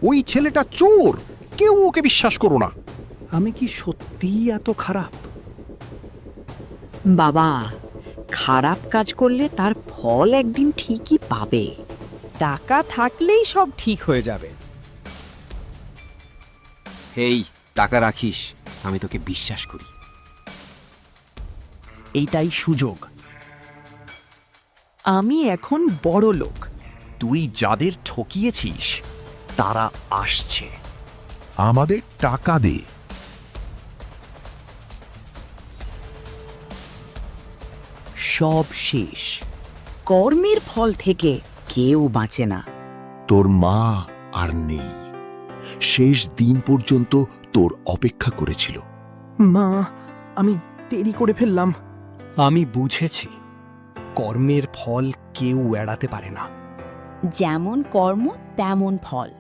ওই ছেলেটা চোর, কেউ ওকে বিশ্বাস করো না। আমি কি সত্যিই এত খারাপ? বাবা, খারাপ কাজ করলে তার ফল একদিন ঠিকই পাবে। টাকা থাকলেই সব ঠিক হয়ে যাবে। এই টাকা রাখিস, আমি তোকে বিশ্বাস করি। এইটাই সুযোগ। আমি এখন বড় লোক। তুই যাদের ঠকিয়েছিস তারা আসছে। আমাদের টাকা দে। সব শেষ। কর্মের ফল থেকে কেউ বাঁচে না। তোর মা আর নেই, শেষ দিন পর্যন্ত তোর অপেক্ষা করেছিল। মা, আমি দেরি করে ফেললাম। আমি বুঝেছি, কর্মের ফল কেউ এড়াতে পারে না। যেমন কর্ম তেমন ফল।